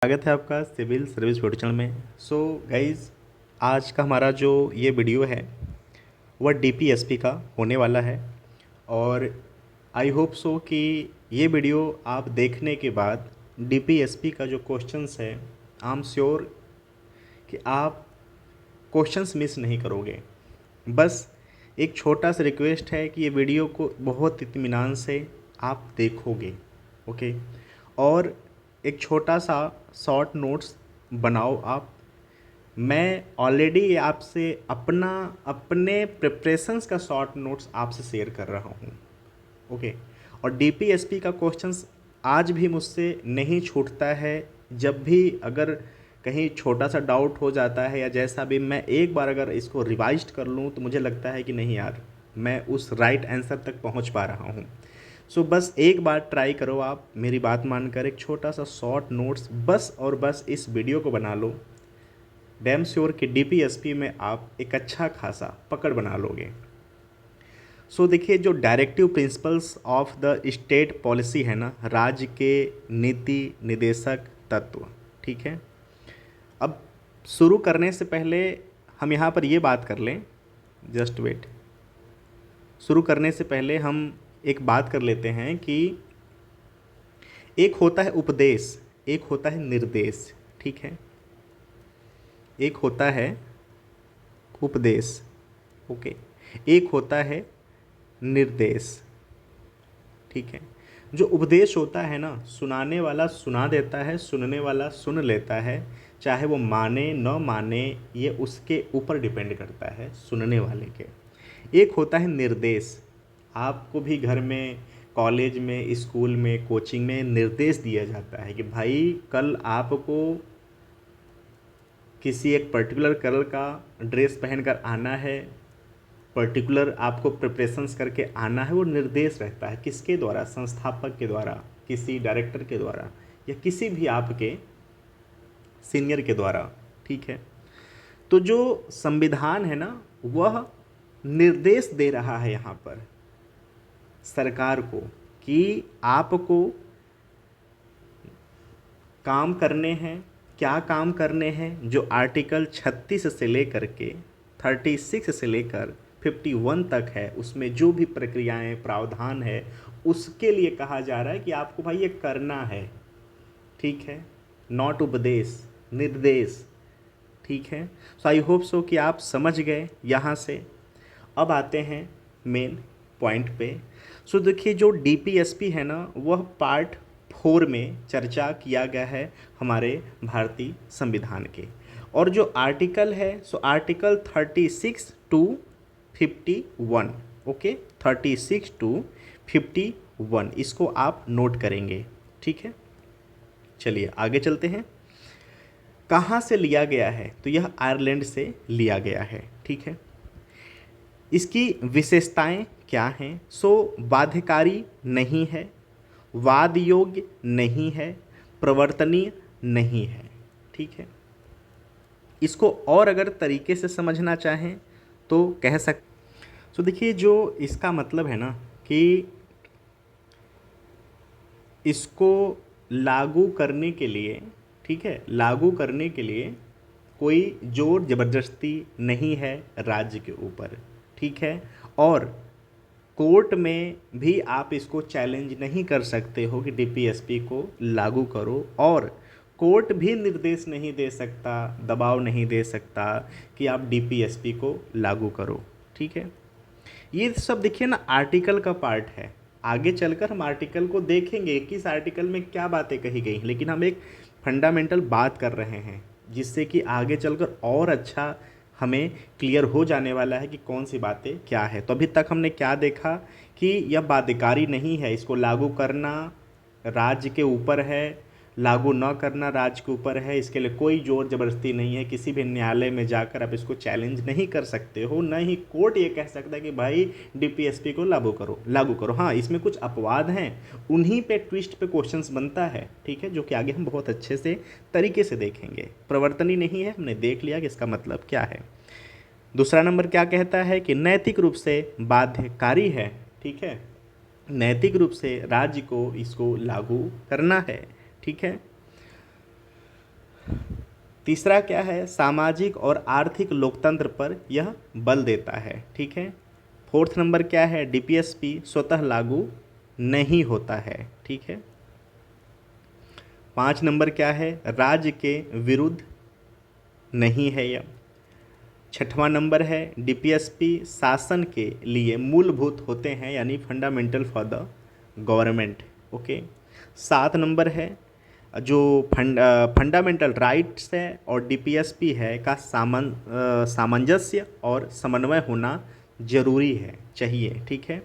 स्वागत है आपका सिविल सर्विस यूट्यूब चैनल में। सो गाइज़, आज का हमारा जो ये वीडियो है वह डीपीएसपी का होने वाला है और आई होप सो कि ये वीडियो आप देखने के बाद डीपीएसपी का जो क्वेश्चंस है आई एम श्योर कि आप क्वेश्चंस मिस नहीं करोगे। बस एक छोटा सा रिक्वेस्ट है कि ये वीडियो को बहुत इत्मीनान से आप देखोगे, ओके। और एक छोटा सा शॉर्ट नोट्स बनाओ आप। मैं ऑलरेडी आपसे अपने प्रिपरेशंस का शॉर्ट नोट्स आपसे शेयर कर रहा हूँ, ओके। और डीपीएसपी का क्वेश्चंस आज भी मुझसे नहीं छूटता है। जब भी अगर कहीं छोटा सा डाउट हो जाता है या जैसा भी, मैं एक बार अगर इसको रिवाइज कर लूँ तो मुझे लगता है कि नहीं यार, मैं उस राइट आंसर तक पहुँच पा रहा हूँ। सो बस एक बार ट्राई करो, आप मेरी बात मानकर एक छोटा सा शॉर्ट नोट्स बस और बस इस वीडियो को बना लो। डैम श्योर कि डीपीएसपी में आप एक अच्छा खासा पकड़ बना लोगे। सो देखिए, जो directive principles of the state policy है ना, राज्य के नीति निदेशक तत्व, ठीक है। अब शुरू करने से पहले हम यहाँ पर ये बात कर लें, जस्ट वेट। शुरू करने से पहले हम एक बात कर लेते हैं कि एक होता है उपदेश, एक होता है निर्देश, ठीक है। एक होता है उपदेश, ओके, एक होता है निर्देश, ठीक है। जो उपदेश होता है ना, सुनाने वाला सुना देता है, सुनने वाला सुन लेता है, चाहे वो माने न माने, ये उसके ऊपर डिपेंड करता है, सुनने वाले के। एक होता है निर्देश। आपको भी घर में, कॉलेज में, स्कूल में, कोचिंग में निर्देश दिया जाता है कि भाई कल आपको किसी एक पर्टिकुलर कलर का ड्रेस पहनकर आना है, पर्टिकुलर आपको प्रिपरेशंस करके आना है। वो निर्देश रहता है किसके द्वारा? संस्थापक के द्वारा, किसी डायरेक्टर के द्वारा, या किसी भी आपके सीनियर के द्वारा, ठीक है। तो जो संविधान है ना, वह निर्देश दे रहा है यहाँ पर सरकार को कि आपको काम करने हैं। क्या काम करने हैं? जो आर्टिकल 36 से लेकर के 36 से लेकर 51 तक है, उसमें जो भी प्रक्रियाएं प्रावधान है, उसके लिए कहा जा रहा है कि आपको भाई ये करना है, ठीक है। नॉट उपदेश, निर्देश, ठीक है। सो आई होप सो कि आप समझ गए यहाँ से। अब आते हैं मेन पॉइंट पे। सो देखिए, जो डीपीएसपी है ना, वह पार्ट 4 में चर्चा किया गया है हमारे भारतीय संविधान के। और जो आर्टिकल है, so article 36 to 51, okay, 36 to 51, इसको आप नोट करेंगे, ठीक है। चलिए आगे चलते हैं। कहाँ से लिया गया है? तो यह आयरलैंड से लिया गया है, ठीक है। इसकी विशेषताएं क्या हैं? सो बाध्यकारी नहीं है, वाद योग्य नहीं है, प्रवर्तनीय नहीं है, ठीक है। इसको और अगर तरीके से समझना चाहें तो कह सकते। सो देखिए, जो इसका मतलब है ना कि इसको लागू करने के लिए, ठीक है, लागू करने के लिए कोई जोर ज़बरदस्ती नहीं है राज्य के ऊपर, ठीक है। और कोर्ट में भी आप इसको चैलेंज नहीं कर सकते हो कि डीपीएसपी को लागू करो, और कोर्ट भी निर्देश नहीं दे सकता, दबाव नहीं दे सकता कि आप डीपीएसपी को लागू करो, ठीक है। ये सब देखिए ना, आर्टिकल का पार्ट है। आगे चलकर हम आर्टिकल को देखेंगे कि इस आर्टिकल में क्या बातें कही गई हैं, लेकिन हम एक फंडामेंटल बात कर रहे हैं जिससे कि आगे चलकर और अच्छा हमें क्लियर हो जाने वाला है कि कौन सी बातें क्या है। तो अभी तक हमने क्या देखा कि यह बाध्यकारी नहीं है, इसको लागू करना राज्य के ऊपर है, लागू न करना राज्य के ऊपर है। इसके लिए कोई जोर ज़बरदस्ती नहीं है, किसी भी न्यायालय में जाकर आप इसको चैलेंज नहीं कर सकते हो, न ही कोर्ट ये कह सकता है कि भाई डीपीएसपी को लागू करो, लागू करो। हाँ, इसमें कुछ अपवाद हैं, उन्हीं पे ट्विस्ट पे क्वेश्चंस बनता है, ठीक है, जो कि आगे हम बहुत अच्छे से तरीके से देखेंगे। प्रवर्तनीय नहीं है, हमने देख लिया कि इसका मतलब क्या है। दूसरा नंबर क्या कहता है कि नैतिक रूप से बाध्यकारी है, ठीक है, नैतिक रूप से राज्य को इसको लागू करना है, ठीक है। तीसरा क्या है, सामाजिक और आर्थिक लोकतंत्र पर यह बल देता है। ठीक है। फोर्थ नंबर क्या है, डीपीएसपी स्वतः लागू नहीं होता है। ठीक है। 5 नंबर क्या है, राज्य के विरुद्ध नहीं है यह। 6वां नंबर है, डीपीएसपी शासन के लिए मूलभूत होते हैं, यानी fundamental for the government. Okay. 7 number है, जो फंडामेंटल राइट्स है और डीपीएसपी है का सामंजस्य और समन्वय होना जरूरी है, चाहिए। ठीक है।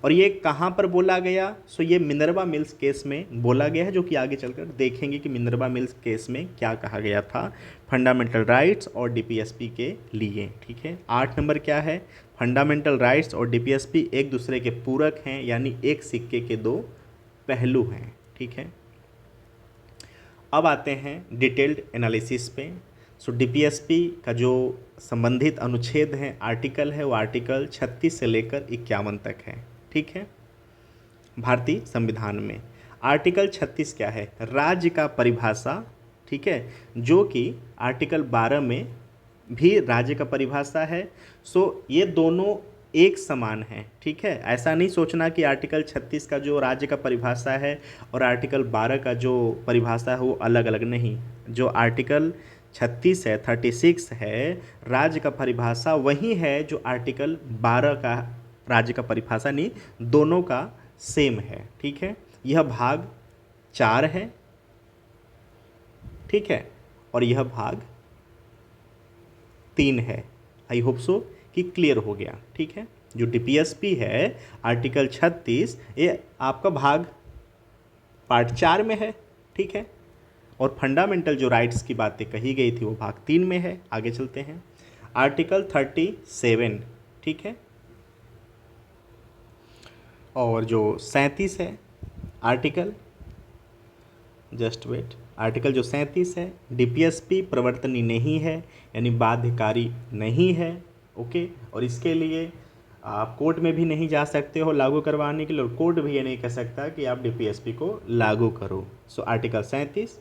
और ये कहाँ पर बोला गया, सो ये मिनर्वा मिल्स केस में बोला गया है, जो कि आगे चलकर देखेंगे कि मिनर्वा मिल्स केस में क्या कहा गया था फंडामेंटल राइट्स और डीपीएसपी के लिए। ठीक है। 8 नंबर क्या है, फंडामेंटल राइट्स और डीपीएसपी एक दूसरे के पूरक हैं, यानी एक सिक्के के दो पहलू हैं। ठीक है। अब आते हैं डिटेल्ड एनालिसिस पे। सो डीपीएसपी का जो संबंधित अनुच्छेद है, आर्टिकल है, वो आर्टिकल 36 से लेकर 51 तक है। ठीक है। भारतीय संविधान में आर्टिकल 36 क्या है, राज्य का परिभाषा। ठीक है। जो कि आर्टिकल 12 में भी राज्य का परिभाषा है। सो ये दोनों एक समान है। ठीक है। ऐसा नहीं सोचना कि आर्टिकल 36 का जो राज्य का परिभाषा है और आर्टिकल 12 का जो परिभाषा है वो अलग अलग नहीं। जो आर्टिकल 36 है, 36 है, राज्य का परिभाषा वही है जो आर्टिकल 12 का राज्य का परिभाषा, नहीं, दोनों का सेम है। ठीक है। यह भाग 4 है। ठीक है। और यह भाग 3 है। आई होप सो कि क्लियर हो गया। ठीक है। जो डीपीएसपी है आर्टिकल 36, ये आपका भाग पार्ट 4 में है। ठीक है। और फंडामेंटल जो राइट्स की बातें कही गई थी वो भाग 3 में है। आगे चलते हैं, आर्टिकल 37। ठीक है। और जो 37 है आर्टिकल, जस्ट वेट, आर्टिकल जो 37 है, डीपीएसपी प्रवर्तनीय नहीं है, यानी बाध्यकारी नहीं है। ओके। और इसके लिए आप कोर्ट में भी नहीं जा सकते हो लागू करवाने के लिए, और कोर्ट भी ये नहीं कह सकता कि आप डीपीएसपी को लागू करो। सो आर्टिकल 37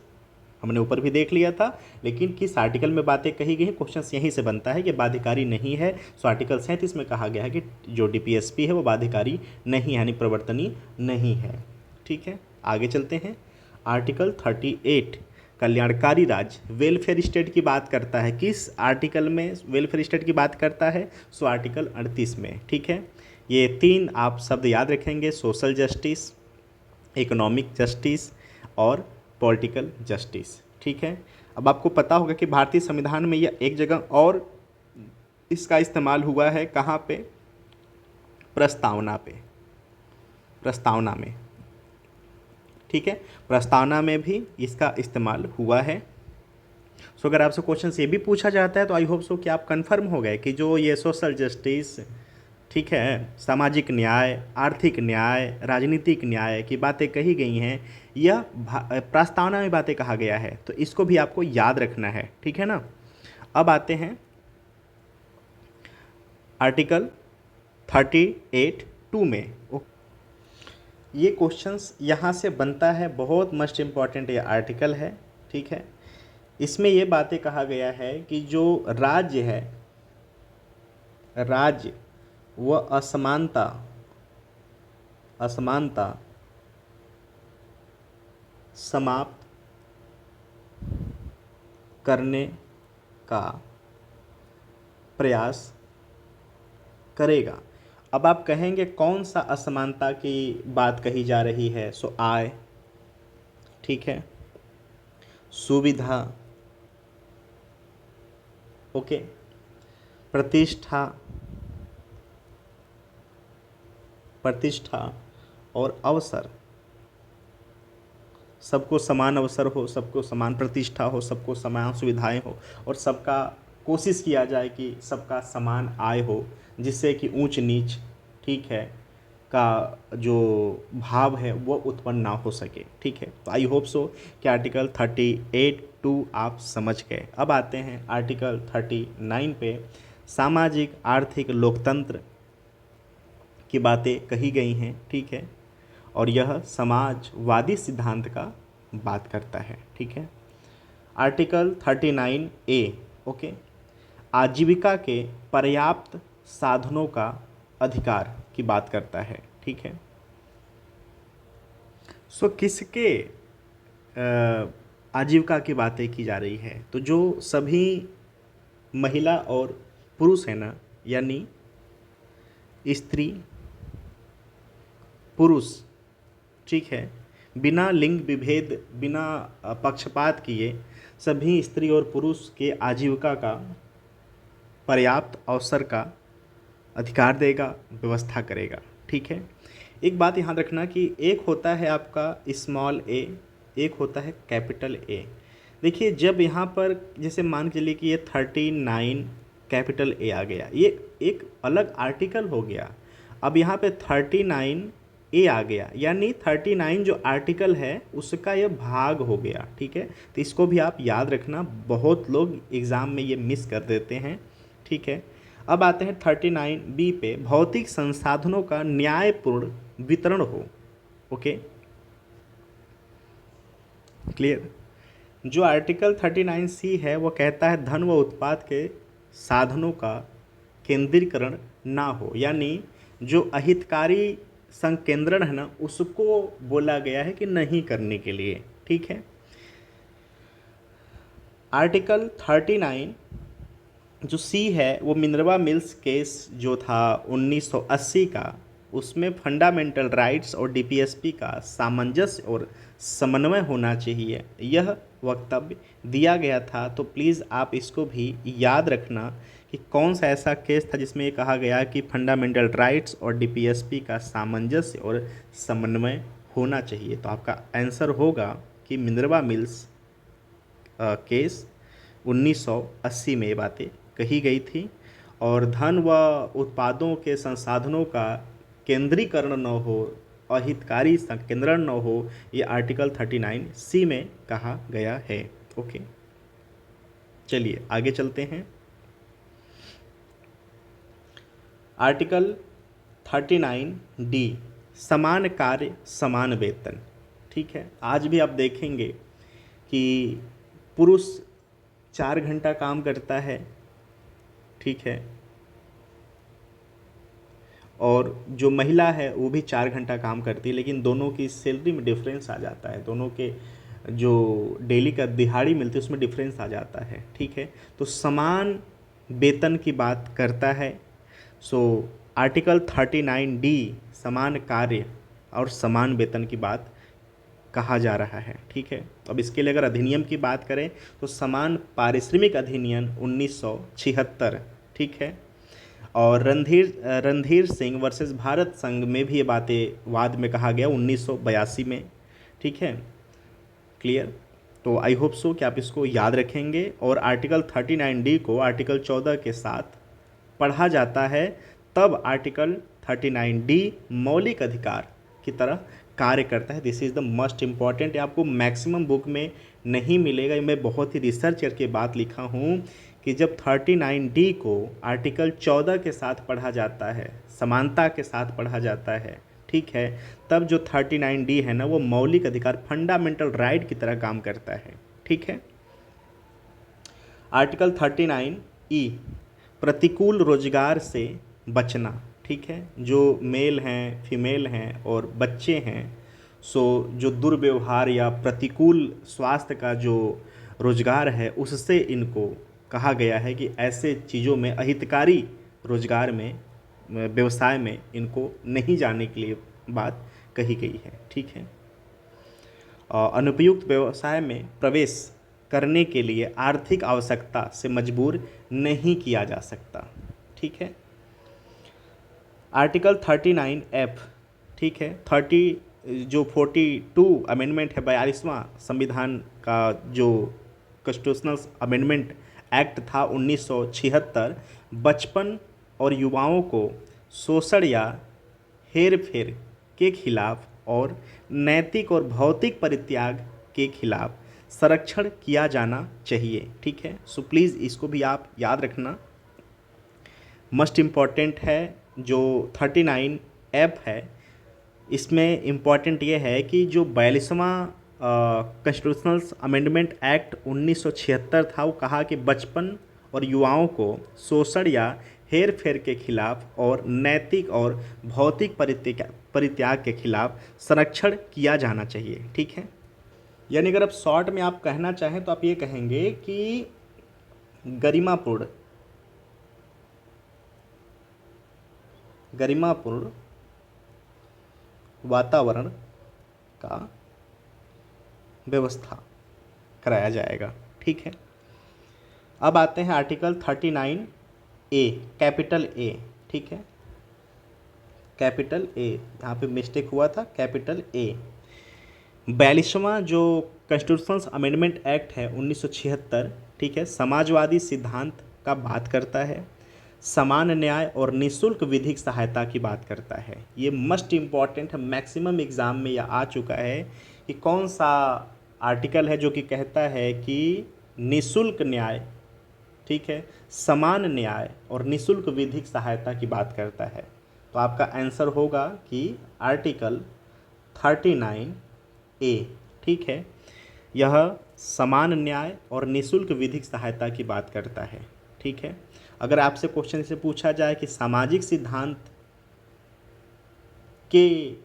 हमने ऊपर भी देख लिया था, लेकिन किस आर्टिकल में बातें कही गई हैं, क्वेश्चन यहीं से बनता है कि बाध्यकारी नहीं है। सो आर्टिकल 37 में कहा गया है कि जो डीपीएसपी है वो बाध्यकारी नहीं, यानी प्रवर्तनीय नहीं है। ठीक है। आगे चलते हैं, आर्टिकल 38 कल्याणकारी राज्य, वेलफेयर स्टेट की बात करता है। किस आर्टिकल में वेलफेयर स्टेट की बात करता है, सो आर्टिकल 38 में। ठीक है। ये 3 आप शब्द याद रखेंगे, सोशल जस्टिस, इकोनॉमिक जस्टिस और पॉलिटिकल जस्टिस। ठीक है। अब आपको पता होगा कि भारतीय संविधान में यह एक जगह और इसका इस्तेमाल हुआ है, कहाँ पे, प्रस्तावना पे, प्रस्तावना में। ठीक है। प्रस्तावना में भी इसका इस्तेमाल हुआ है। सो अगर आपसे क्वेश्चन ये भी पूछा जाता है तो आई होप सो कि आप कंफर्म हो गए कि जो ये सोशल जस्टिस, ठीक है, सामाजिक न्याय, आर्थिक न्याय, राजनीतिक न्याय की बातें कही गई हैं, यह प्रस्तावना में बातें कहा गया है, तो इसको भी आपको याद रखना है। ठीक है ना। अब आते हैं आर्टिकल 38(2) में। ये क्वेश्चंस यहाँ से बनता है, बहुत मस्ट इम्पॉर्टेंट ये आर्टिकल है। ठीक है। इसमें ये बातें कहा गया है कि जो राज्य है, राज्य वह असमानता समाप्त करने का प्रयास करेगा। अब आप कहेंगे कौन सा असमानता की बात कही जा रही है, सो आय, ठीक है, सुविधा, ओके, प्रतिष्ठा और अवसर, सबको समान अवसर हो, सबको समान प्रतिष्ठा हो, सबको समान सुविधाएं हो, और सबका कोशिश किया जाए कि सबका समान आय हो, जिससे कि ऊंच नीच, ठीक है, का जो भाव है वो उत्पन्न ना हो सके। ठीक है। तो आई होप सो कि आर्टिकल 38(2) आप समझ गए। अब आते हैं आर्टिकल 39 पे, सामाजिक आर्थिक लोकतंत्र की बातें कही गई हैं। ठीक है। और यह समाजवादी सिद्धांत का बात करता है। ठीक है। आर्टिकल 39A, ओके, आजीविका के पर्याप्त साधनों का अधिकार की बात करता है, ठीक है। सो किसके आजीविका की बातें की जा रही है, तो जो सभी महिला और पुरुष है ना, यानी स्त्री पुरुष, ठीक है, बिना लिंग विभेद, बिना पक्षपात किए सभी स्त्री और पुरुष के आजीविका का पर्याप्त अवसर का अधिकार देगा, व्यवस्था करेगा, ठीक है। एक बात यहाँ रखना कि एक होता है आपका स्मॉल ए, एक होता है कैपिटल ए। देखिए जब यहाँ पर जैसे मान के चलिए कि ये 39 कैपिटल ए आ गया, ये एक अलग आर्टिकल हो गया। अब यहाँ पे 39 ए आ गया, यानी 39 जो आर्टिकल है उसका ये भाग हो गया, ठीक है। तो इसको भी आप याद रखना, बहुत लोग एग्ज़ाम में ये मिस कर देते हैं, ठीक है। अब आते हैं 39B पे, भौतिक संसाधनों का न्यायपूर्ण वितरण हो, ओके, क्लियर। जो आर्टिकल 39C है वो कहता है धन व उत्पाद के साधनों का केंद्रीकरण ना हो, यानी जो अहितकारी संकेंद्रण है ना उसको बोला गया है कि नहीं करने के लिए, ठीक है। आर्टिकल 39 जो सी है वो मिनर्वा मिल्स केस जो था 1980 का, उसमें फंडामेंटल राइट्स और डीपीएसपी का सामंजस्य और समन्वय होना चाहिए, यह वक्तव्य दिया गया था। तो प्लीज़ आप इसको भी याद रखना कि कौन सा ऐसा केस था जिसमें ये कहा गया कि फंडामेंटल राइट्स और डीपीएसपी का सामंजस्य और समन्वय होना चाहिए। तो आपका आंसर होगा कि मिनर्वा मिल्स केस 1980 में ये बातें कही गई थी। और धन व उत्पादों के संसाधनों का केंद्रीकरण न हो, अहितकारी संकेंद्रण न हो, ये आर्टिकल 39C में कहा गया है, ओके। चलिए आगे चलते हैं। आर्टिकल 39D, समान कार्य समान वेतन, ठीक है। आज भी आप देखेंगे कि पुरुष 4 घंटा काम करता है, ठीक है, और जो महिला है वो भी 4 घंटा काम करती है, लेकिन दोनों की सैलरी में डिफरेंस आ जाता है, दोनों के जो डेली का दिहाड़ी मिलती है उसमें डिफरेंस आ जाता है, ठीक है। तो समान वेतन की बात करता है। सो आर्टिकल 39D समान कार्य और समान वेतन की बात कहा जा रहा है, ठीक है। अब इसके लिए अगर अधिनियम की बात करें तो समान पारिश्रमिक अधिनियम 1976, ठीक है। और रणधीर सिंह वर्सेस भारत संघ में भी ये बातें वाद में कहा गया 1982 में, ठीक है, क्लियर। तो आई होप सो कि आप इसको याद रखेंगे। और आर्टिकल 39D को आर्टिकल 14 के साथ पढ़ा जाता है, तब आर्टिकल 39D मौलिक अधिकार की तरह कार्य करता है। This is the most important, आपको मैक्सिमम बुक में नहीं मिलेगा। मैं बहुत ही रिसर्च करके बात लिखा हूँ कि जब 39D को आर्टिकल 14 के साथ पढ़ा जाता है, समानता के साथ पढ़ा जाता है, ठीक है, तब जो 39D है ना वो मौलिक अधिकार फंडामेंटल राइट की तरह काम करता है, ठीक है। आर्टिकल 39E, प्रतिकूल रोजगार से बचना, ठीक है। जो मेल हैं, फीमेल हैं और बच्चे हैं, सो जो दुर्व्यवहार या प्रतिकूल स्वास्थ्य का जो रोजगार है उससे इनको कहा गया है कि ऐसे चीज़ों में, अहितकारी रोजगार में, व्यवसाय में इनको नहीं जाने के लिए बात कही गई है, ठीक है। अनुपयुक्त व्यवसाय में प्रवेश करने के लिए आर्थिक आवश्यकता से मजबूर नहीं किया जा सकता, ठीक है। आर्टिकल 39F, ठीक है, 42 अमेंडमेंट है, 42वां संविधान का जो कॉन्स्टिट्यूशनल अमेंडमेंट एक्ट था 1976, बचपन और युवाओं को शोषण या हेर फेर के खिलाफ और नैतिक और भौतिक परित्याग के खिलाफ संरक्षण किया जाना चाहिए, ठीक है। सो प्लीज़ इसको भी आप याद रखना, मस्ट इम्पॉर्टेंट है। जो 39F है इसमें इम्पॉर्टेंट ये है कि जो 42वां कॉन्स्टिट्यूशनल अमेंडमेंट एक्ट 1976 था, वो कहा कि बचपन और युवाओं को शोषण या हेर फेर के खिलाफ और नैतिक और भौतिक परित्याग के खिलाफ संरक्षण किया जाना चाहिए। ठीक है, यानी अगर आप शॉर्ट में आप कहना चाहें तो आप ये कहेंगे कि गरिमापूर्ण गरिमापूर्ण वातावरण का व्यवस्था कराया जाएगा। ठीक है, अब आते हैं आर्टिकल 39A कैपिटल ए। ठीक है, कैपिटल ए, यहाँ पे मिस्टेक हुआ था, कैपिटल ए। 42वां जो कॉन्स्टिट्यूशनल अमेंडमेंट एक्ट है 1976, ठीक है, समाजवादी सिद्धांत का बात करता है, समान न्याय और निःशुल्क विधिक सहायता की बात करता है। ये मस्ट इम्पॉर्टेंट है, मैक्सिमम एग्ज़ाम में यह आ चुका है कि कौन सा आर्टिकल है जो कि कहता है कि निःशुल्क न्याय, ठीक है, समान न्याय और निःशुल्क विधिक सहायता की बात करता है। तो आपका आंसर होगा कि आर्टिकल 39A। ठीक है, यह समान न्याय और निःशुल्क विधिक सहायता की बात करता है। ठीक है, अगर आपसे क्वेश्चन से पूछा जाए कि सामाजिक सिद्धांत के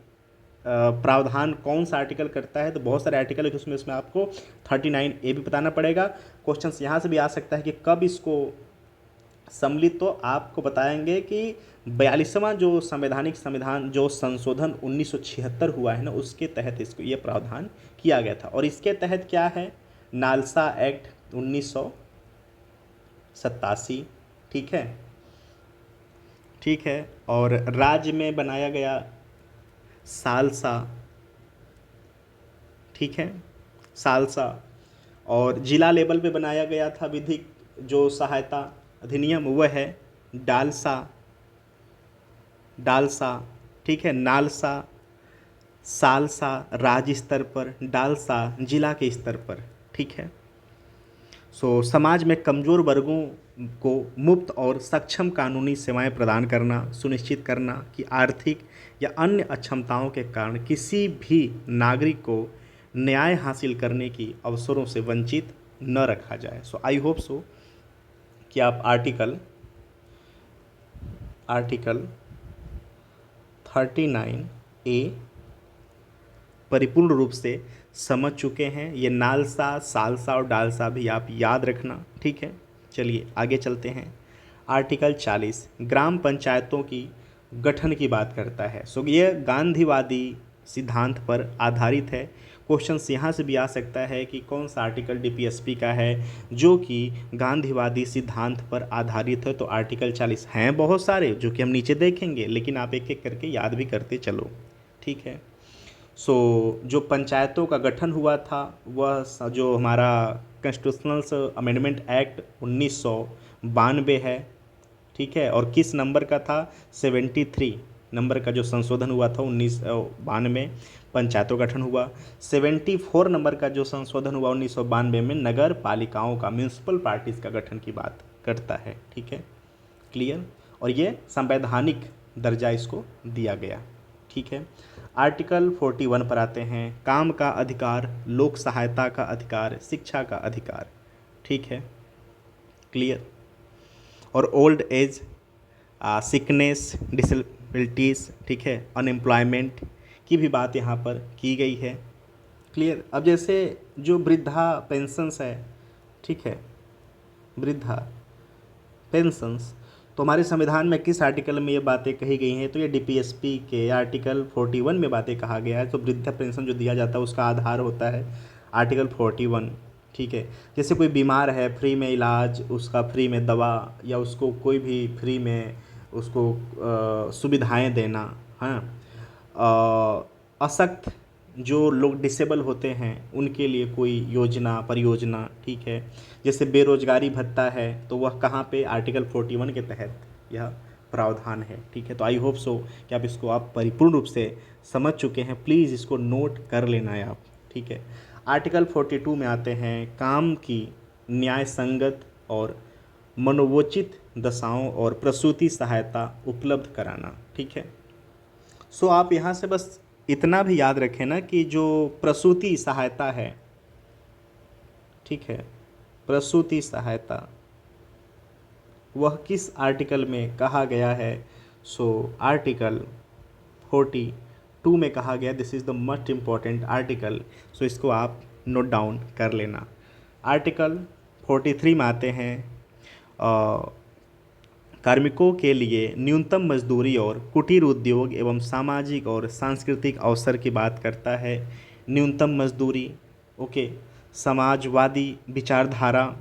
प्रावधान कौन सा आर्टिकल करता है, तो बहुत सारे आर्टिकल है, उसमें आपको 39A भी बताना पड़ेगा। क्वेश्चन यहाँ से भी आ सकता है कि कब इसको सम्मिलित, तो आपको बताएंगे कि 42वां जो संविधान जो संशोधन 1976 हुआ है ना, उसके तहत इसको ये प्रावधान किया गया था। और इसके तहत क्या है, नालसा एक्ट 1987। ठीक है, ठीक है, और राज्य में बनाया गया सालसा। ठीक है, सालसा, और जिला लेवल पे बनाया गया था विधिक जो सहायता अधिनियम, वह है डालसा। ठीक है, नालसा, सालसा राज्य स्तर पर, डालसा जिला के स्तर पर। ठीक है, समाज में कमज़ोर वर्गों को मुफ्त और सक्षम कानूनी सेवाएं प्रदान करना, सुनिश्चित करना कि आर्थिक या अन्य अक्षमताओं के कारण किसी भी नागरिक को न्याय हासिल करने की अवसरों से वंचित न रखा जाए। आई होप सो कि आप आर्टिकल 39A परिपूर्ण रूप से समझ चुके हैं। ये नालसा, सालसा और डालसा भी आप याद रखना। ठीक है, चलिए आगे चलते हैं। आर्टिकल 40 ग्राम पंचायतों की गठन की बात करता है। ये गांधीवादी सिद्धांत पर आधारित है। क्वेश्चंस यहाँ से भी आ सकता है कि कौन सा आर्टिकल डीपीएसपी का है जो कि गांधीवादी सिद्धांत पर आधारित है। तो आर्टिकल 40 हैं बहुत सारे जो कि हम नीचे देखेंगे, लेकिन आप एक एक करके याद भी करते चलो। ठीक है, जो पंचायतों का गठन हुआ था वह जो हमारा कॉन्स्टिट्यूशनल अमेंडमेंट एक्ट 1992 है। ठीक है, और किस नंबर का था, 73 नंबर का जो संशोधन हुआ था 1992 पंचायतों का गठन हुआ। 74 नंबर का जो संशोधन हुआ 1992 में नगर पालिकाओं का, म्यूनसिपल पार्टीज का गठन की बात करता है। ठीक है, क्लियर, और ये संवैधानिक दर्जा इसको दिया गया। ठीक है, आर्टिकल 41 पर आते हैं। काम का अधिकार, लोक सहायता का अधिकार, शिक्षा का अधिकार। ठीक है, क्लियर, और ओल्ड एज, सिकनेस, डिसेबिलिटीज़, ठीक है, अनएम्प्लॉयमेंट की भी बात यहाँ पर की गई है। क्लियर, अब जैसे जो वृद्धा पेंशन्स है, ठीक है, वृद्धा पेंशन्स, तो हमारे संविधान में किस आर्टिकल में ये बातें कही गई हैं, तो ये डीपीएसपी के आर्टिकल 41 में बातें कहा गया है। तो वृद्धा पेंशन जो दिया जाता है उसका आधार होता है आर्टिकल 41। ठीक है, जैसे कोई बीमार है, फ्री में इलाज, उसका फ्री में दवा, या उसको कोई भी फ्री में उसको सुविधाएं देना। हाँ, अशक्त जो लोग डिसेबल होते हैं उनके लिए कोई योजना, परियोजना। ठीक है, जैसे बेरोजगारी भत्ता है तो वह कहाँ पे, आर्टिकल 41 के तहत यह प्रावधान है। ठीक है, तो आई होप सो कि आप इसको आप परिपूर्ण रूप से समझ चुके हैं। प्लीज़ इसको नोट कर लेना है आप। ठीक है, आर्टिकल 42 में आते हैं। काम की न्याय संगत और मनोवोचित दशाओं और प्रसूति सहायता उपलब्ध कराना। ठीक है, आप यहाँ से बस इतना भी याद रखें ना कि जो प्रसूति सहायता है, ठीक है, प्रसूति सहायता वह किस आर्टिकल में कहा गया है? सो आर्टिकल 42 में कहा गया। This is the most important article, so इसको आप नोट डाउन कर लेना। आर्टिकल 43 में आते हैं, कार्मिकों के लिए न्यूनतम मजदूरी और कुटीर उद्योग एवं सामाजिक और सांस्कृतिक अवसर की बात करता है। न्यूनतम मजदूरी, ओके, समाजवादी विचारधारा,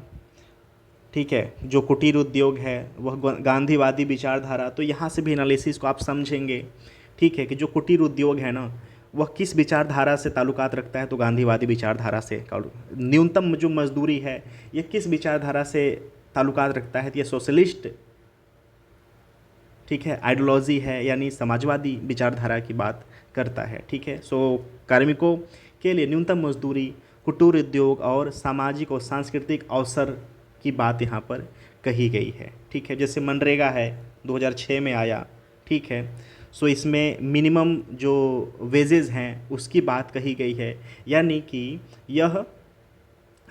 ठीक है, जो कुटीर उद्योग है वह गांधीवादी विचारधारा। तो यहाँ से भी एनालिसिस को आप समझेंगे, ठीक है, कि जो कुटीर उद्योग है ना वह किस विचारधारा से ताल्लुकात रखता है, तो गांधीवादी विचारधारा से। न्यूनतम जो मजदूरी है ये किस विचारधारा से ताल्लुकात रखता है, तो ये सोशलिस्ट, ठीक है, आइडियोलॉजी है, यानी समाजवादी विचारधारा की बात करता है, ठीक है। सो कार्मिकों के लिए न्यूनतम मजदूरी, कुटीर उद्योग और सामाजिक और सांस्कृतिक अवसर की बात यहाँ पर कही गई है, ठीक है। जैसे मनरेगा है 2006 में आया, ठीक है। सो इसमें मिनिमम जो वेजेस हैं उसकी बात कही गई है, यानी कि यह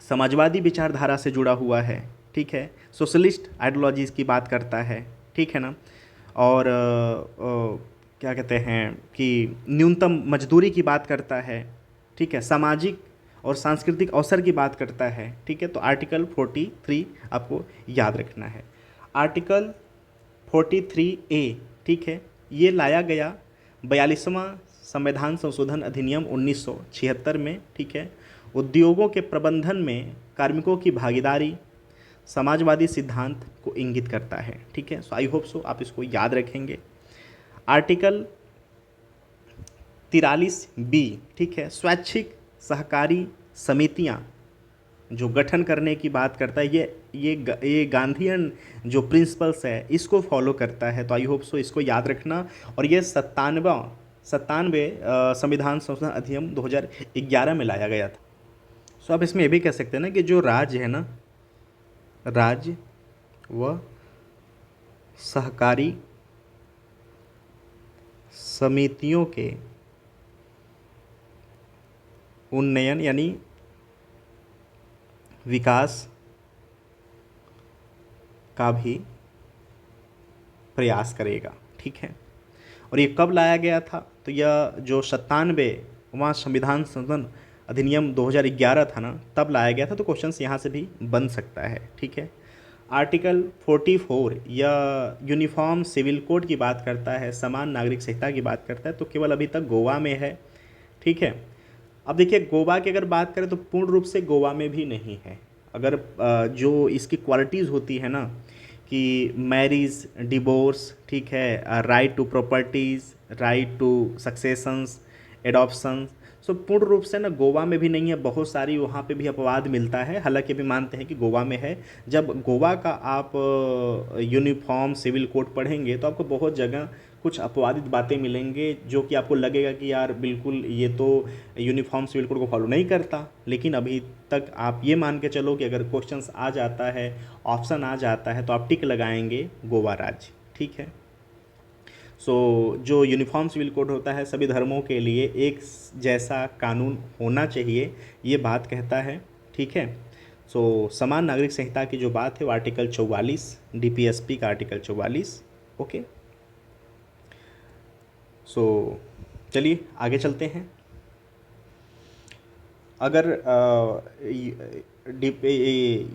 समाजवादी विचारधारा से जुड़ा हुआ है, ठीक है, सोशलिस्ट आइडियोलॉजीज़ की बात करता है, ठीक है ना। और क्या कहते हैं कि न्यूनतम मजदूरी की बात करता है, ठीक है, सामाजिक और सांस्कृतिक अवसर की बात करता है, ठीक है। तो आर्टिकल 43 आपको याद रखना है। आर्टिकल 43A, ठीक है, ये लाया गया 42वां संविधान संशोधन अधिनियम 1976 में, ठीक है। उद्योगों के प्रबंधन में कार्मिकों की भागीदारी समाजवादी सिद्धांत को इंगित करता है, ठीक है। सो आई होप सो आप इसको याद रखेंगे। आर्टिकल 43B, ठीक है, स्वैच्छिक सहकारी समितियां जो गठन करने की बात करता है, ये गांधीयन जो प्रिंसिपल्स है इसको फॉलो करता है। तो आई होप सो इसको याद रखना। और ये 97 संविधान संशोधन अधिनियम 2011 में लाया गया था। सो आप इसमें ये भी कह सकते हैं ना कि जो राज्य है ना, राज्य व सहकारी समितियों के उन्नयन यानी विकास का भी प्रयास करेगा, ठीक है। और ये कब लाया गया था? तो यह जो 97वां संविधान संशोधन अधिनियम 2011 था ना, तब लाया गया था। तो क्वेश्चंस यहाँ से भी बन सकता है, ठीक है। आर्टिकल 44 यह यूनिफॉर्म सिविल कोड की बात करता है, समान नागरिक संहिता की बात करता है। तो केवल अभी तक गोवा में है, ठीक है। अब देखिए गोवा की अगर बात करें तो पूर्ण रूप से गोवा में भी नहीं है। अगर जो इसकी क्वालिटीज़ होती है ना कि मैरिज, डिवोर्स, ठीक है, right to properties, right to successions, adoption, so पूर्ण रूप से ना गोवा में भी नहीं है। बहुत सारी वहाँ पे भी अपवाद मिलता है, हालांकि अभी मानते हैं कि गोवा में है। जब गोवा का आप यूनिफॉर्म सिविल कोड पढ़ेंगे तो आपको बहुत जगह कुछ अपवादित बातें मिलेंगे जो कि आपको लगेगा कि यार बिल्कुल ये तो यूनिफॉर्म सिविल कोड को फॉलो नहीं करता। लेकिन अभी तक आप ये मान के चलो कि अगर क्वेश्चंस आ जाता है, ऑप्शन आ जाता है, तो आप टिक लगाएंगे गोवा राज्य, ठीक है। सो जो यूनिफॉर्म सिविल कोड होता है सभी धर्मों के लिए एक जैसा कानून होना चाहिए, ये बात कहता है, ठीक है। सो समान नागरिक संहिता की जो बात है वो आर्टिकल 44, DPSP का आर्टिकल 44, ओके। सो चलिए आगे चलते हैं। अगर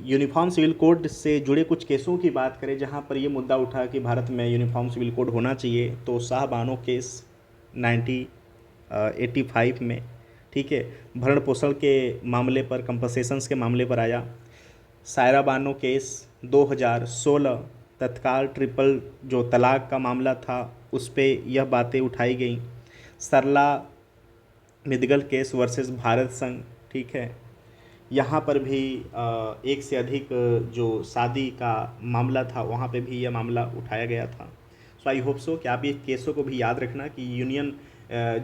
यूनिफॉर्म सिविल कोड से जुड़े कुछ केसों की बात करें जहां पर ये मुद्दा उठा कि भारत में यूनिफॉर्म सिविल कोड होना चाहिए, तो शाहबानो केस 1985 में, ठीक है, भरण पोषण के मामले पर, कंपनसेशंस के मामले पर आया। सायरा बानो केस 2016 तत्काल ट्रिपल जो तलाक का मामला था उस पर यह बातें उठाई गई। सरला मिदगल केस वर्सेस भारत संघ, ठीक है, यहाँ पर भी एक से अधिक जो शादी का मामला था वहाँ पे भी यह मामला उठाया गया था। सो आई होप सो कि आप ये केसों को भी याद रखना कि यूनियन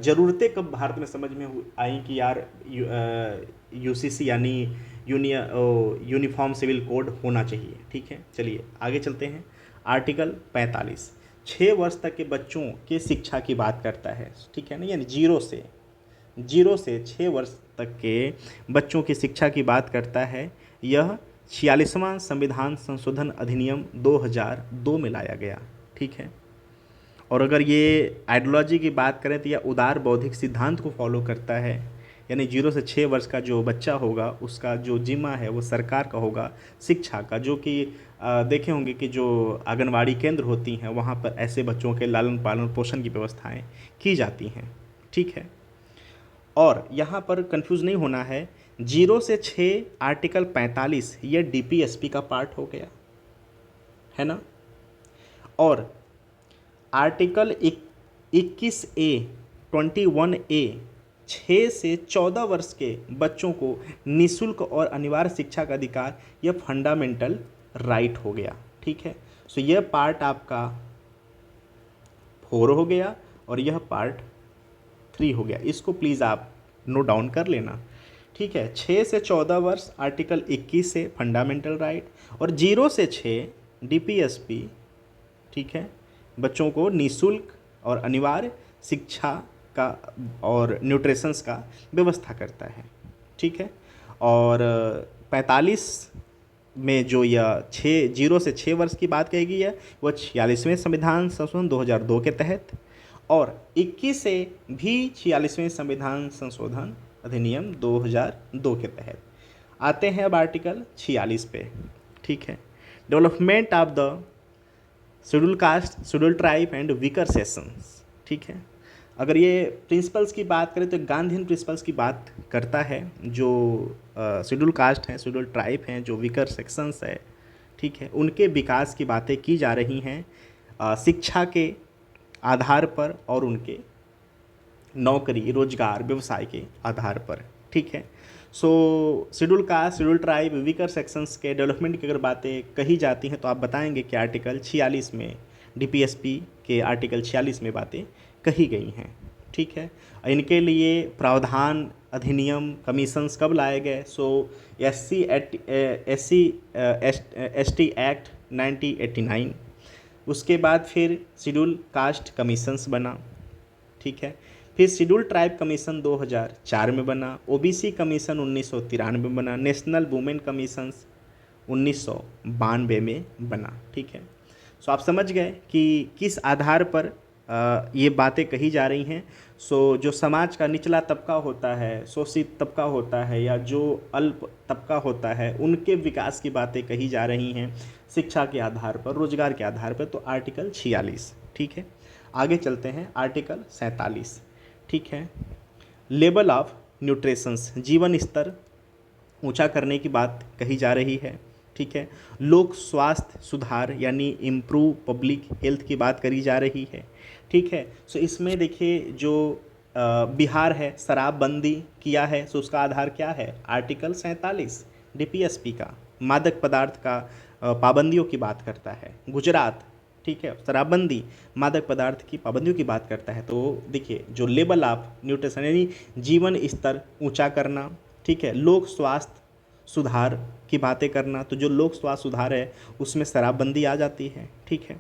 ज़रूरतें कब भारत में समझ में आई कि यार UCC यानी यूनिफॉर्म सिविल कोड होना चाहिए, ठीक है। चलिए आगे चलते हैं। आर्टिकल 45 6 वर्ष तक के बच्चों के शिक्षा की बात करता है, ठीक है ना, यानी 0 से 6 वर्ष तक के बच्चों की शिक्षा की बात करता है। यह 46वां संविधान संशोधन अधिनियम 2002 में लाया गया, ठीक है। और अगर ये आइडियोलॉजी की बात करें तो यह उदार बौद्धिक सिद्धांत को फॉलो करता है, यानी 0 से 6 वर्ष का जो बच्चा होगा उसका जो जिम्मा है वो सरकार का होगा शिक्षा का, जो कि देखे होंगे कि जो आंगनवाड़ी केंद्र होती हैं वहाँ पर ऐसे बच्चों के लालन पालन पोषण की व्यवस्थाएं की जाती हैं, ठीक है। और यहाँ पर कंफ्यूज नहीं होना है, 0 से 6 आर्टिकल 45 ये डीपीएसपी का पार्ट हो गया, है ना। और आर्टिकल 21A 21A 6 से 14 वर्ष के बच्चों को निःशुल्क और अनिवार्य शिक्षा का अधिकार, यह फंडामेंटल राइट हो गया, ठीक है। सो यह पार्ट आपका 4 हो गया और यह पार्ट 3 हो गया। इसको प्लीज़ आप नोट डाउन कर लेना, ठीक है। 6 से 14 वर्ष आर्टिकल 21 से फंडामेंटल राइट, और 0 से 6 डीपीएसपी, ठीक है, बच्चों को निःशुल्क और अनिवार्य शिक्षा का और न्यूट्रिशंस का व्यवस्था करता है, ठीक है। और 45 में जो यह 0 से 6 वर्ष की बात कही गई है वह 46वें संविधान संशोधन 2002 के तहत, और 21 से भी 46वें संविधान संशोधन अधिनियम 2002 के तहत। आते हैं अब आर्टिकल 46 पे, ठीक है। Development of the schedule caste, schedule tribe and weaker sessions, ठीक है। अगर ये प्रिंसिपल्स की बात करें तो गांधीयन प्रिंसिपल्स की बात करता है, जो शेड्यूल कास्ट हैं, शेड्यूल ट्राइब हैं, जो वीकर सेक्शंस है, ठीक है, उनके विकास की बातें की जा रही हैं शिक्षा के आधार पर और उनके नौकरी रोजगार व्यवसाय के आधार पर, ठीक है। सो schedule caste, schedule tribe, weaker sections के डेवलपमेंट की अगर बातें कही जाती हैं तो आप बताएंगे कि आर्टिकल 46 में डीपीएसपी के आर्टिकल 46 में बातें कही गई हैं, ठीक है। इनके लिए प्रावधान अधिनियम कमीशंस कब लाए गए? सो SC/ST एक्ट 1989, उसके बाद फिर शेड्यूल कास्ट कमीशंस बना, ठीक है। फिर शेड्यूल ट्राइब कमीशन 2004 में बना, ओबीसी कमीशन 1993 में बना, नेशनल वुमेन कमीशंस 1992 में बना, ठीक है। सो आप समझ गए कि किस आधार पर ये बातें कही जा रही हैं। सो जो समाज का निचला तबका होता है, शोषित तबका होता है, या जो अल्प तबका होता है, उनके विकास की बातें कही जा रही हैं शिक्षा के आधार पर, रोजगार के आधार पर। तो आर्टिकल 46, ठीक है। आगे चलते हैं आर्टिकल 47, ठीक है। लेवल ऑफ न्यूट्रिशंस, जीवन स्तर ऊंचा करने की बात कही जा रही है, ठीक है। लोक स्वास्थ्य सुधार यानी इम्प्रूव पब्लिक हेल्थ की बात करी जा रही है, ठीक है। सो इसमें देखिए जो बिहार है शराबबंदी किया है, सो उसका आधार क्या है? आर्टिकल 47 डीपीएसपी का मादक पदार्थ का पाबंदियों की बात करता है। गुजरात, ठीक है, शराबबंदी मादक पदार्थ की पाबंदियों की बात करता है। तो देखिए जो लेवल ऑफ न्यूट्रिशन यानी जीवन स्तर ऊंचा करना, ठीक है। लोक स्वास्थ्य सुधार की बातें करना, तो जो लोक स्वास्थ्य सुधार है उसमें शराबबंदी आ जाती है, ठीक है।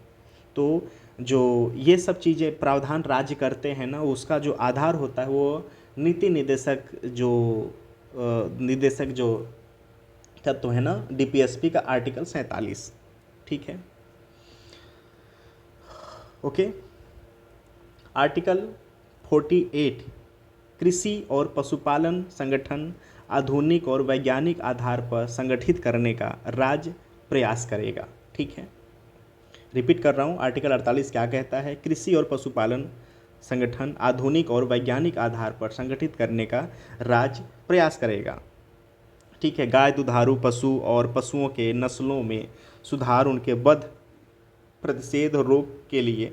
तो जो ये सब चीज़ें प्रावधान राज्य करते हैं ना, उसका जो आधार होता है वो नीति निर्देशक जो तत्व है ना डीपीएसपी का आर्टिकल 47, ठीक है। ओके। आर्टिकल 48 कृषि और पशुपालन संगठन आधुनिक और वैज्ञानिक आधार पर संगठित करने का राज्य प्रयास करेगा, ठीक है। रिपीट कर रहा हूँ, आर्टिकल 48 क्या कहता है? कृषि और पशुपालन संगठन आधुनिक और वैज्ञानिक आधार पर संगठित करने का राज्य प्रयास करेगा, ठीक है। गाय दुधारू पशु और पशुओं के नस्लों में सुधार, उनके वध प्रतिषेध रोग के लिए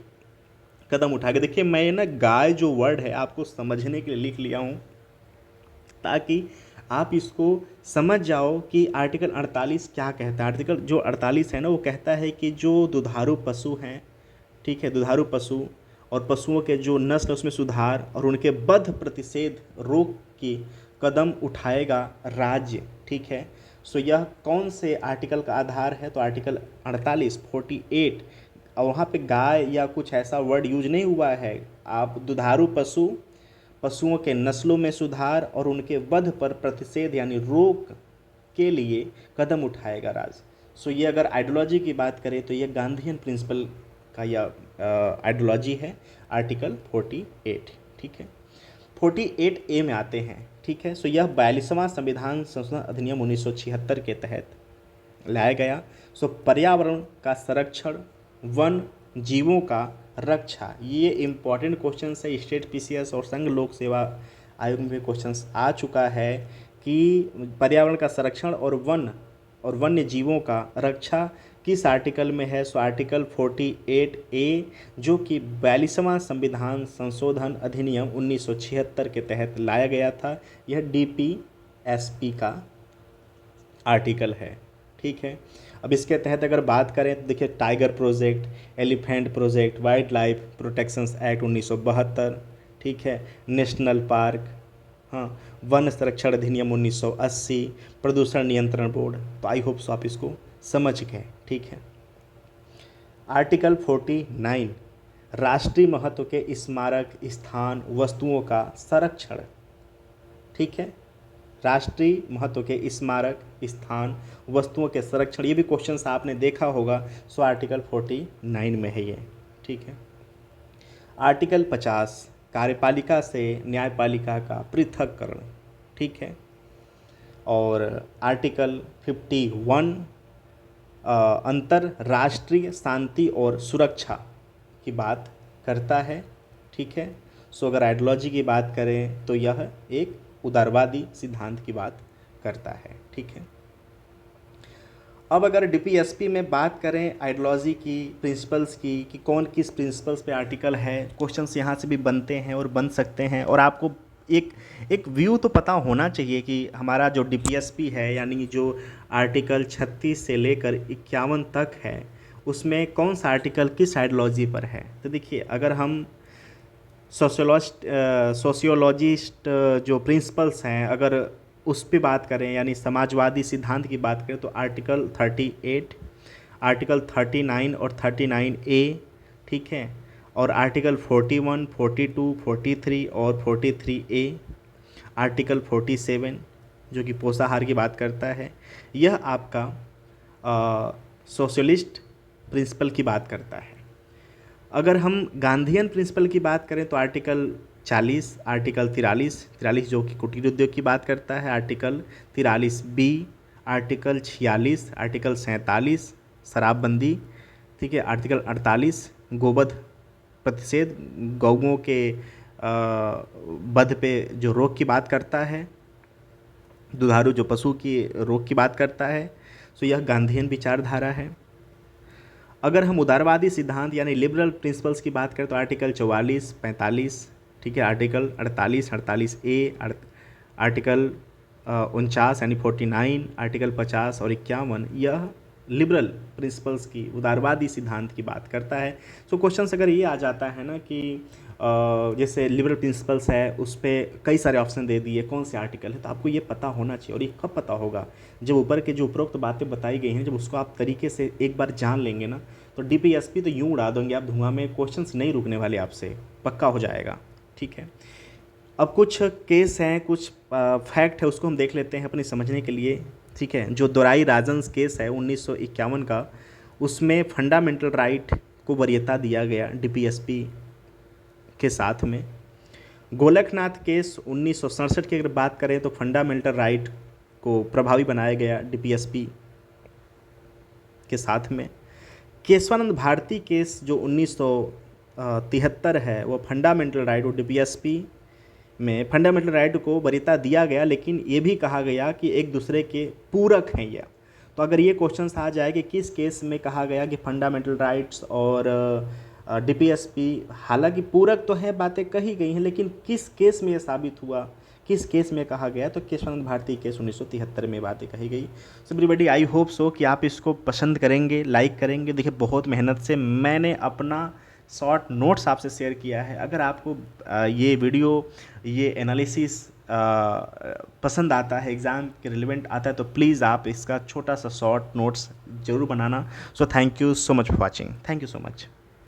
कदम उठाएगा। देखिए मैं ना गाय जो वर्ड है आपको समझने के लिए लिख लिया हूँ ताकि आप इसको समझ जाओ कि आर्टिकल 48 क्या कहता है। आर्टिकल जो 48 है ना वो कहता है कि जो दुधारू पशु हैं, ठीक है, दुधारू पशु और पशुओं के जो नस्ल उसमें सुधार और उनके वध प्रतिषेध रोग की कदम उठाएगा राज्य, ठीक है। सो यह कौन से आर्टिकल का आधार है? तो आर्टिकल 48 और वहाँ पे गाय या कुछ ऐसा वर्ड यूज नहीं हुआ है। आप दुधारू पशुओं के नस्लों में सुधार और उनके वध पर प्रतिषेध यानी रोक के लिए कदम उठाएगा राज्य। सो ये अगर आइडियोलॉजी की बात करें तो ये गांधीयन प्रिंसिपल का यह आइडियोलॉजी है, आर्टिकल 48। ठीक है, 48A में आते हैं। ठीक है, सो यह 42वां संविधान संशोधन अधिनियम 1976 के तहत लाया गया। सो पर्यावरण का संरक्षण, वन जीवों का रक्षा, ये इम्पॉर्टेंट क्वेश्चन है। स्टेट पीसीएस और संघ लोक सेवा आयोग में क्वेश्चन आ चुका है कि पर्यावरण का संरक्षण और वन्य जीवों का रक्षा किस आर्टिकल में है। सो आर्टिकल 48A, जो कि 42वां संविधान संशोधन अधिनियम 1976 के तहत लाया गया था। यह डीपीएसपी का आर्टिकल है। ठीक है, अब इसके तहत अगर बात करें तो देखिए tiger project, elephant project, wild life protection act 1972, ठीक है, नेशनल पार्क, हाँ, वन संरक्षण अधिनियम 1980, प्रदूषण नियंत्रण बोर्ड। तो आई होप सो आप इसको समझ गए। ठीक है, आर्टिकल 49 राष्ट्रीय महत्व के स्मारक स्थान वस्तुओं का संरक्षण। ठीक है, राष्ट्रीय महत्व के स्मारक स्थान वस्तुओं के संरक्षण, ये भी क्वेश्चन आपने देखा होगा। सो आर्टिकल 49 में है ये। ठीक है, आर्टिकल 50 कार्यपालिका से न्यायपालिका का पृथक्करण। ठीक है, और आर्टिकल 51 अंतरराष्ट्रीय शांति और सुरक्षा की बात करता है। ठीक है, सो अगर आइडियोलॉजी की बात करें तो यह एक उदारवादी सिद्धांत की बात करता है। ठीक है, अब अगर डीपीएसपी में बात करें आइडियोलॉजी की, प्रिंसिपल्स की, कि कौन किस प्रिंसिपल्स पे आर्टिकल है, क्वेश्चंस यहाँ से भी बनते हैं और बन सकते हैं। और आपको एक व्यू तो पता होना चाहिए कि हमारा जो डीपीएसपी है, यानी जो आर्टिकल 36 से लेकर 51 तक है, उसमें कौन सा आर्टिकल किस आइडियोलॉजी पर है। तो देखिए, अगर हम सोशियोलॉजिस्ट जो प्रिंसिपल्स हैं, अगर उस पर बात करें, यानी समाजवादी सिद्धांत की बात करें, तो आर्टिकल 38, आर्टिकल 39 और 39A। ठीक है, और आर्टिकल 41, 42, 43 और 43A, आर्टिकल 47 जो कि पोषाहार की बात करता है, यह आपका सोशलिस्ट प्रिंसिपल की बात करता है। अगर हम गांधीयन प्रिंसिपल की बात करें तो आर्टिकल 40, आर्टिकल 43 जो कि कुटीर उद्योग की बात करता है, आर्टिकल 43B, आर्टिकल 46, आर्टिकल 47 शराबबंदी। ठीक है, आर्टिकल 48 गोवध प्रतिषेध, गौओं के वध पे जो रोक की बात करता है, दुधारू जो पशु की रोक की बात करता है। सो यह गांधीयन विचारधारा है। अगर हम उदारवादी सिद्धांत यानी लिबरल प्रिंसिपल्स की बात करें तो आर्टिकल 44, 45, ठीक है, आर्टिकल 48, 48A, आर्टिकल 49 यानी 49, आर्टिकल 50 और 51, यह लिबरल प्रिंसिपल्स की, उदारवादी सिद्धांत की बात करता है। सो क्वेश्चंस अगर ये आ जाता है ना कि जैसे लिबरल प्रिंसिपल्स है, उस पर कई सारे ऑप्शन दे दिए कौन से आर्टिकल है, तो आपको ये पता होना चाहिए। और ये कब पता होगा, जब ऊपर के जो उपरोक्त बातें बताई गई हैं, जब उसको आप तरीके से एक बार जान लेंगे ना, तो डीपीएसपी तो यूँ उड़ा देंगे आप धुआं में, क्वेश्चंस नहीं रुकने वाले आपसे, पक्का हो जाएगा। ठीक है, अब कुछ केस हैं, कुछ फैक्ट है, उसको हम देख लेते हैं अपनी समझने के लिए। ठीक है, जो दोराई राजन्स केस है 1951 का, उसमें फंडामेंटल राइट को वरीयता दिया गया डीपीएसपी के साथ में। गोलकनाथ केस 1967 की अगर बात करें तो फंडामेंटल राइट को प्रभावी बनाया गया डीपीएसपी के साथ में। केशवानंद भारती केस जो 1973 है, वो फंडामेंटल राइट और डीपीएसपी में फंडामेंटल राइट को वरीयता दिया गया, लेकिन ये भी कहा गया कि एक दूसरे के पूरक हैं ये। तो अगर ये क्वेश्चन आ जाए कि किस केस में कहा गया कि फंडामेंटल राइट्स और डीपीएसपी, हालांकि पूरक तो है, बातें कही गई हैं, लेकिन किस केस में ये साबित हुआ, किस केस में कहा गया, तो केशवानंद भारती केस 1973 में बातें कही गई। So everybody, I hope so कि आप इसको पसंद करेंगे, लाइक करेंगे। देखिए, बहुत मेहनत से मैंने अपना शॉर्ट नोट्स आपसे शेयर किया है। अगर आपको ये वीडियो, ये एनालिसिस पसंद आता है, एग्ज़ाम के रिलेवेंट आता है, तो प्लीज़ आप इसका छोटा सा शॉर्ट नोट्स ज़रूर बनाना। So thank you so much for watching, thank you so much.